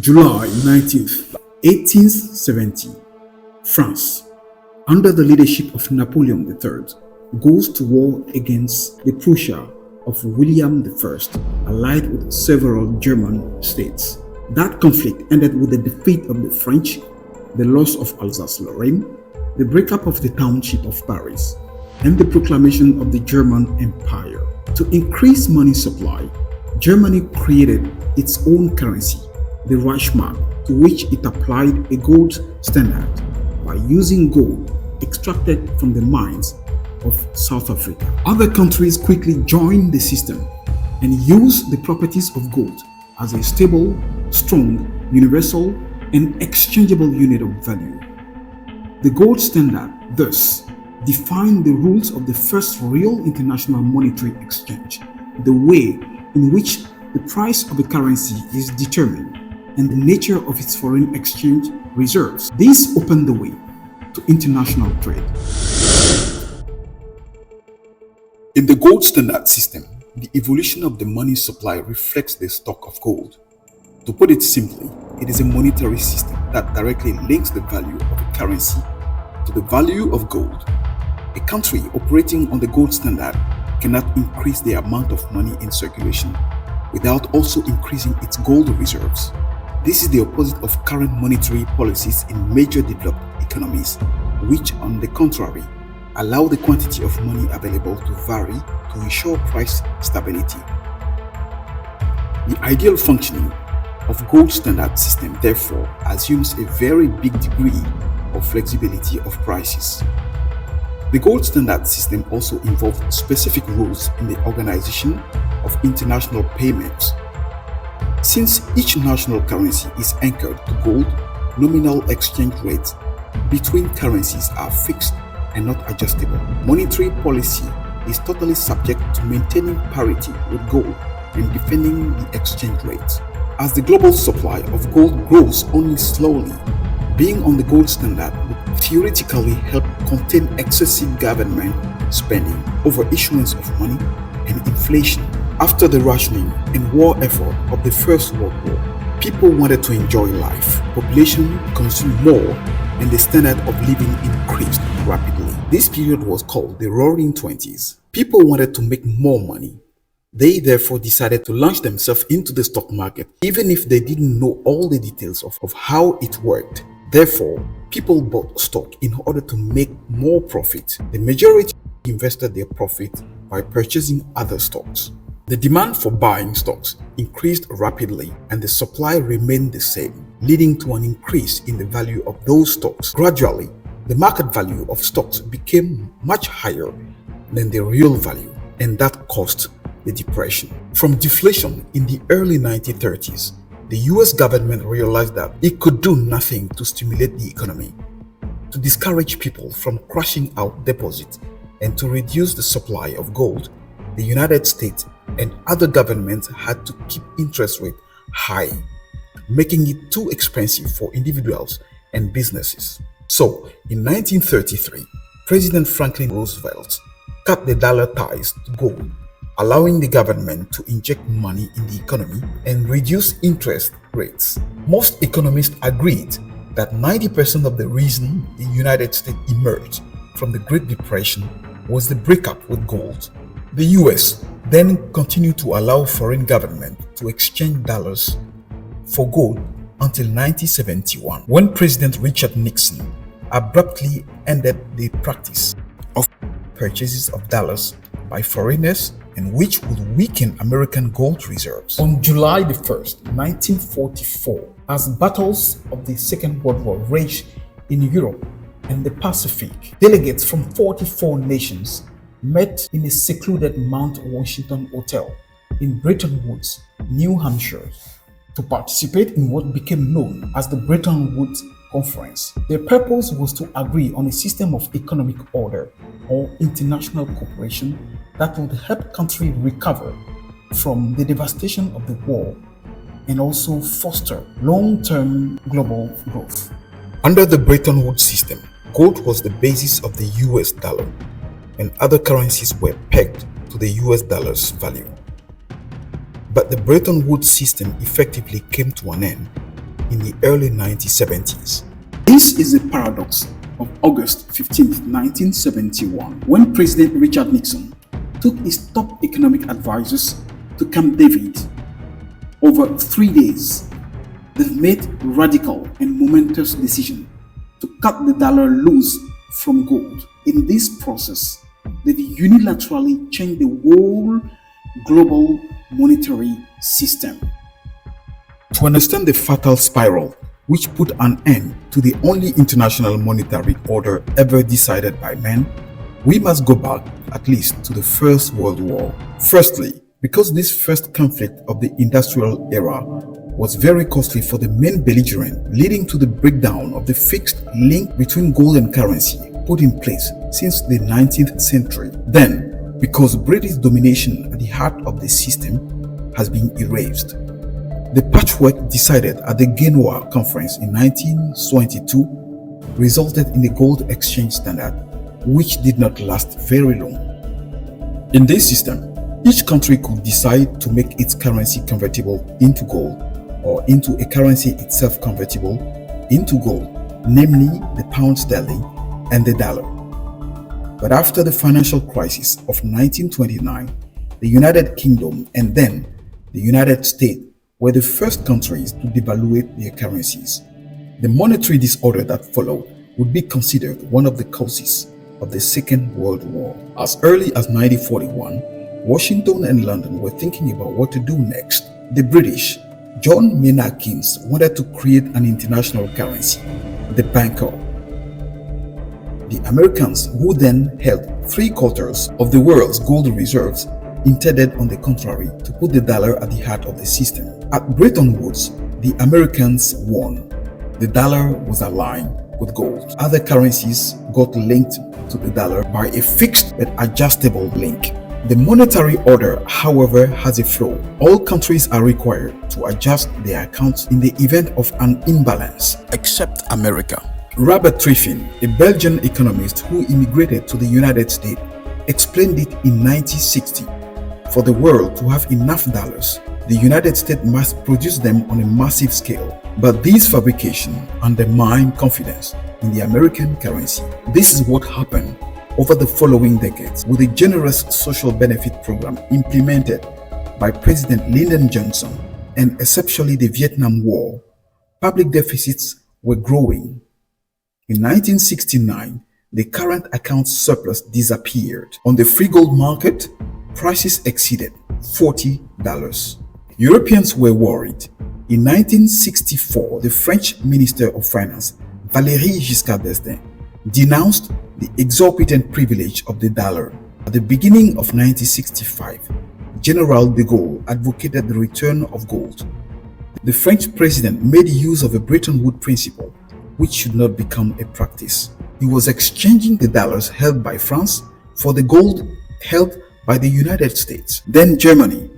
July 19th, 1870, France, under the leadership of Napoleon III, goes to war against the Prussia of William I, allied with several German states. That conflict ended with the defeat of the French, the loss of Alsace-Lorraine, the breakup of the township of Paris, and the proclamation of the German Empire. To increase money supply, Germany created its own currency, the Reichsmark, to which it applied a gold standard by using gold extracted from the mines of South Africa. Other countries quickly joined the system and used the properties of gold as a stable, strong, universal, and exchangeable unit of value. The gold standard thus defined the rules of the first real international monetary exchange, the way in which the price of a currency is determined, and the nature of its foreign exchange reserves. This opened the way to international trade. In the gold standard system, the evolution of the money supply reflects the stock of gold. To put it simply, it is a monetary system that directly links the value of a currency to the value of gold. A country operating on the gold standard cannot increase the amount of money in circulation without also increasing its gold reserves. This is the opposite of current monetary policies in major developed economies, which, on the contrary, allow the quantity of money available to vary to ensure price stability. The ideal functioning of gold standard system therefore assumes a very big degree of flexibility of prices. The gold standard system also involves specific rules in the organization of international payments. Since each national currency is anchored to gold, nominal exchange rates between currencies are fixed and not adjustable. Monetary policy is totally subject to maintaining parity with gold and defending the exchange rates. As the global supply of gold grows only slowly, being on the gold standard would theoretically help contain excessive government spending over issuance of money and inflation. After the rationing and war effort of the First World War, people wanted to enjoy life. Population consumed more and the standard of living increased rapidly. This period was called the Roaring Twenties. People wanted to make more money. They therefore decided to launch themselves into the stock market, even if they didn't know all the details of how it worked. Therefore, people bought stock in order to make more profit. The majority invested their profit by purchasing other stocks. The demand for buying stocks increased rapidly and the supply remained the same, leading to an increase in the value of those stocks. Gradually, the market value of stocks became much higher than the real value, and that caused the depression. From deflation in the early 1930s, the US government realized that it could do nothing to stimulate the economy, to discourage people from cashing out deposits, and to reduce the supply of gold. The United States and other governments had to keep interest rate high, making it too expensive for individuals and businesses. So, in 1933, President Franklin Roosevelt cut the dollar ties to gold, allowing the government to inject money in the economy and reduce interest rates. Most economists agreed that 90% of the reason the United States emerged from the Great Depression was the breakup with gold. The US then continued to allow foreign governments to exchange dollars for gold until 1971, when President Richard Nixon abruptly ended the practice of purchases of dollars by foreigners, and which would weaken American gold reserves. On July 1st, 1944, as battles of the Second World War raged in Europe and the Pacific, delegates from 44 nations met in a secluded Mount Washington Hotel in Bretton Woods, New Hampshire, to participate in what became known as the Bretton Woods Conference. Their purpose was to agree on a system of economic order or international cooperation that would help countries recover from the devastation of the war and also foster long-term global growth. Under the Bretton Woods system, gold was the basis of the US dollar, and other currencies were pegged to the US dollar's value. But the Bretton Woods system effectively came to an end in the early 1970s. This is the paradox of August 15, 1971, when President Richard Nixon took his top economic advisors to Camp David. Over 3 days, they've made radical and momentous decision to cut the dollar loose from gold. In this process, they've unilaterally changed the whole global monetary system. To understand the fatal spiral which put an end to the only international monetary order ever decided by men, we must go back at least to the First World War. Firstly, because this first conflict of the industrial era was very costly for the main belligerent, leading to the breakdown of the fixed link between gold and currency put in place since the 19th century. Then, because British domination at the heart of the system has been erased. The patchwork decided at the Genoa Conference in 1922 resulted in the gold exchange standard, which did not last very long. In this system, each country could decide to make its currency convertible into gold or into a currency itself convertible into gold, namely the pound sterling and the dollar. But after the financial crisis of 1929, the United Kingdom and then the United States were the first countries to devaluate their currencies. The monetary disorder that followed would be considered one of the causes of the Second World War. As early as 1941, Washington and London were thinking about what to do next. The British, John Maynard Keynes, wanted to create an international currency, the banker. The Americans, who then held 3/4 of the world's gold reserves, intended, on the contrary, to put the dollar at the heart of the system. At Bretton Woods, the Americans won. The dollar was aligned with gold. Other currencies got linked to the dollar by a fixed but adjustable link. The monetary order, however, has a flaw. All countries are required to adjust their accounts in the event of an imbalance, except America. Robert Triffin, a Belgian economist who immigrated to the United States, explained it in 1960. For the world to have enough dollars, the United States must produce them on a massive scale. But this fabrication undermined confidence in the American currency. This is what happened over the following decades with a generous social benefit program implemented by President Lyndon Johnson and especially the Vietnam War. Public deficits were growing. In 1969, the current account surplus disappeared. On the free gold market, prices exceeded $40. Europeans were worried. In 1964, the French Minister of Finance, Valéry Giscard d'Estaing, denounced the exorbitant privilege of the dollar. At the beginning of 1965, General de Gaulle advocated the return of gold. The French president made use of a Bretton Woods principle, which should not become a practice. He was exchanging the dollars held by France for the gold held by the United States. Then Germany,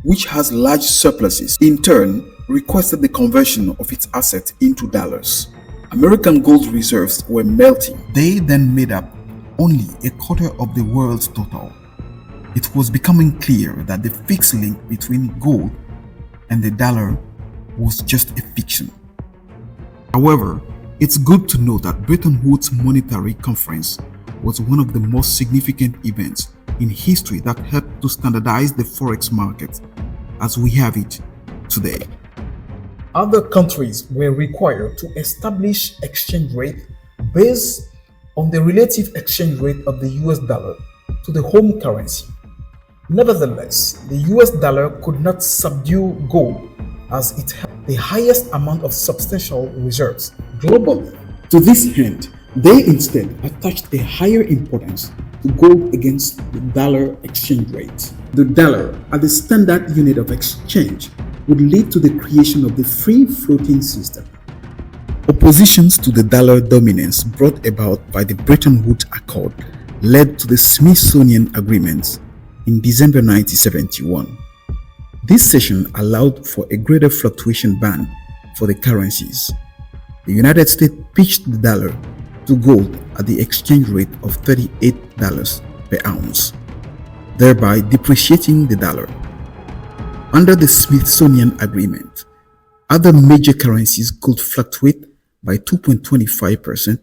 which has large surpluses, in turn requested the conversion of its assets into dollars. American gold reserves were melting. They then made up only a quarter of the world's total. It was becoming clear that the fixed link between gold and the dollar was just a fiction. However, it's good to know that Bretton Woods Monetary Conference was one of the most significant events in history that helped to standardize the forex market as we have it today. Other countries were required to establish exchange rate based on the relative exchange rate of the US dollar to the home currency. Nevertheless, the US dollar could not subdue gold as it held the highest amount of substantial reserves globally. To this end, they instead attached a higher importance to gold against the dollar exchange rate. The dollar, as the standard unit of exchange, would lead to the creation of the free floating system. Oppositions to the dollar dominance brought about by the Bretton Woods Accord led to the Smithsonian Agreements in December 1971. This session allowed for a greater fluctuation band for the currencies. The United States pitched the dollar to gold at the exchange rate of $38 per ounce, thereby depreciating the dollar. Under the Smithsonian Agreement, Other major currencies could fluctuate by 2.25%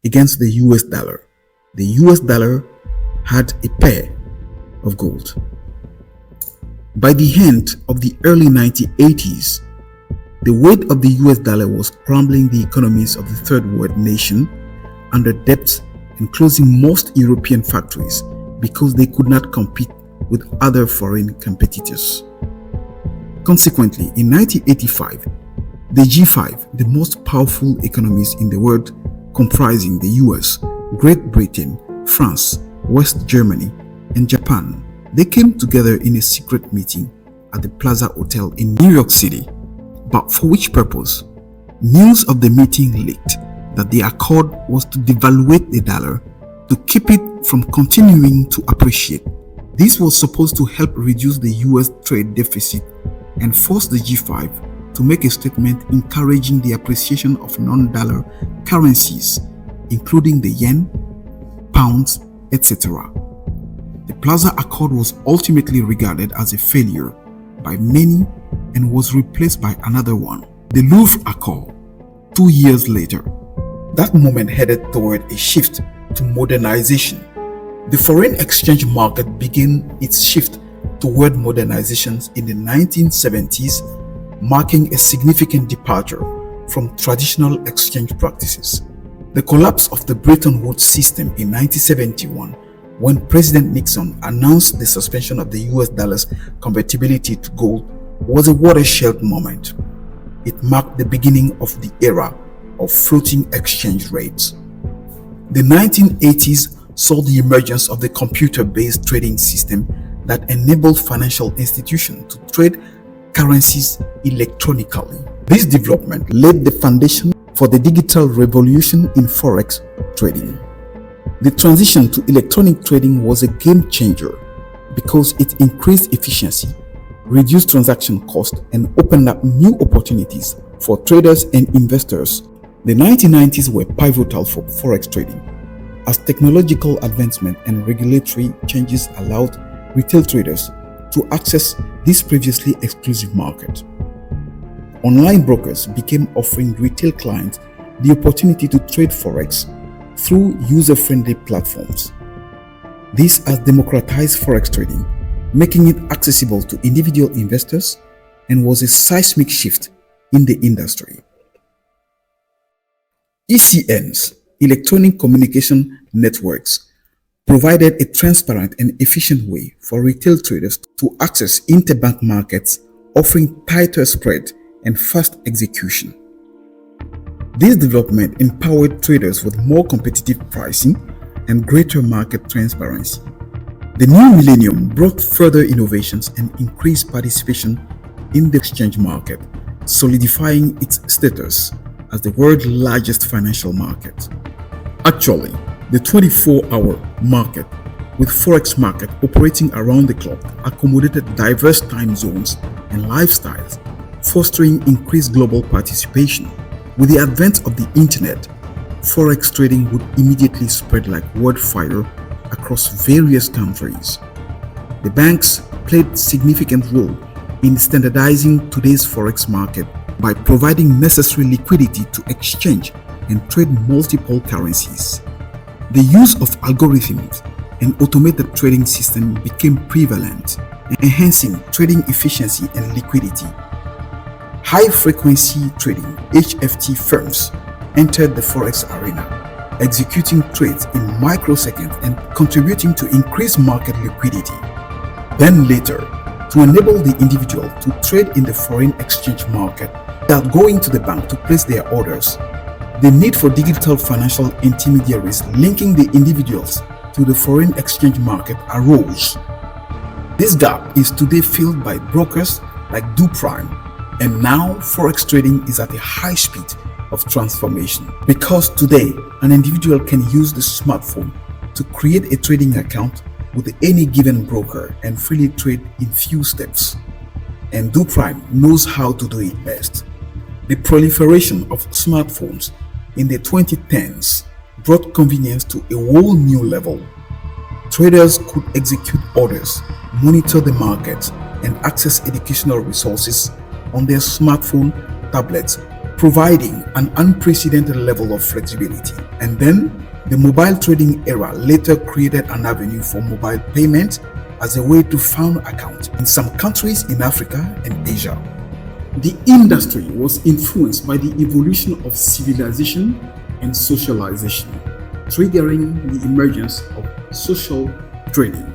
against the US dollar. The US dollar had a pair of gold. By the end of the early 1980s, the weight of the US dollar was crumbling the economies of the third world nation under debt and closing most European factories because they could not compete with other foreign competitors. Consequently, in 1985, the G5, the most powerful economies in the world comprising the US, Great Britain, France, West Germany, and Japan, they came together in a secret meeting at the Plaza Hotel in New York City. But for which purpose? News of the meeting leaked that the accord was to devaluate the dollar to keep it from continuing to appreciate. This was supposed to help reduce the US trade deficit and force the G5 to make a statement encouraging the appreciation of non-dollar currencies, including the yen, pounds, etc. The Plaza Accord was ultimately regarded as a failure by many and was replaced by another one, the Louvre Accord, 2 years later. That moment headed toward a shift to modernization. The foreign exchange market began its shift toward modernizations in the 1970s, marking a significant departure from traditional exchange practices. The collapse of the Bretton Woods system in 1971, when President Nixon announced the suspension of the US dollar's convertibility to gold, was a watershed moment. It marked the beginning of the era of floating exchange rates. The 1980s saw the emergence of the computer-based trading system that enabled financial institutions to trade currencies electronically. This development laid the foundation for the digital revolution in forex trading. The transition to electronic trading was a game changer because it increased efficiency, reduced transaction costs, and opened up new opportunities for traders and investors. The 1990s were pivotal for forex trading as technological advancement and regulatory changes allowed retail traders to access this previously exclusive market. Online brokers began offering retail clients the opportunity to trade forex through user-friendly platforms. This has democratized forex trading, making it accessible to individual investors, and was a seismic shift in the industry. ECNs, electronic communication networks, provided a transparent and efficient way for retail traders to access interbank markets, offering tighter spread and fast execution. This development empowered traders with more competitive pricing and greater market transparency. The new millennium brought further innovations and increased participation in the exchange market, solidifying its status as the world's largest financial market. Actually, the 24-hour market, with forex market operating around the clock, accommodated diverse time zones and lifestyles, fostering increased global participation. With the advent of the internet, forex trading would immediately spread like wildfire across various countries. The banks played a significant role in standardizing today's forex market by providing necessary liquidity to exchange and trade multiple currencies. The use of algorithms and automated trading systems became prevalent, enhancing trading efficiency and liquidity. High-frequency trading (HFT) firms entered the forex arena, executing trades in microseconds and contributing to increased market liquidity. Then later, to enable the individual to trade in the foreign exchange market without going to the bank to place their orders, the need for digital financial intermediaries linking the individuals to the foreign exchange market arose. This gap is today filled by brokers like DoPrime, and now forex trading is at a high speed of transformation because today an individual can use the smartphone to create a trading account with any given broker and freely trade in few steps. And DoPrime knows how to do it best. The proliferation of smartphones in the 2010s brought convenience to a whole new level. Traders could execute orders, monitor the market, and access educational resources on their smartphone tablets, providing an unprecedented level of flexibility. And then, the mobile trading era later created an avenue for mobile payment as a way to fund accounts in some countries in Africa and Asia. The industry was influenced by the evolution of civilization and socialization, triggering the emergence of social trading.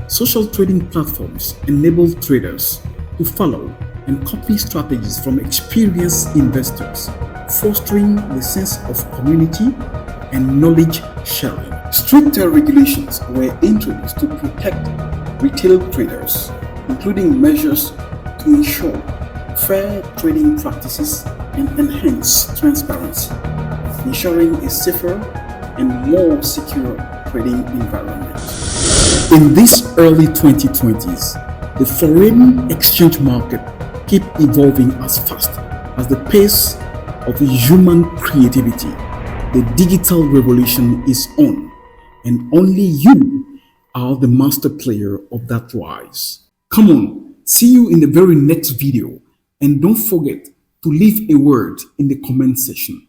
Social trading platforms enable traders to follow and copy strategies from experienced investors, fostering the sense of community and knowledge sharing. Stricter regulations were introduced to protect retail traders, including measures to ensure fair trading practices and enhance transparency, ensuring a safer and more secure trading environment. In these early 2020s, the foreign exchange market keep evolving as fast as the pace of human creativity. The digital revolution is on, and only you are the master player of that rise. Come on, see you in the very next video, and don't forget to leave a word in the comment section.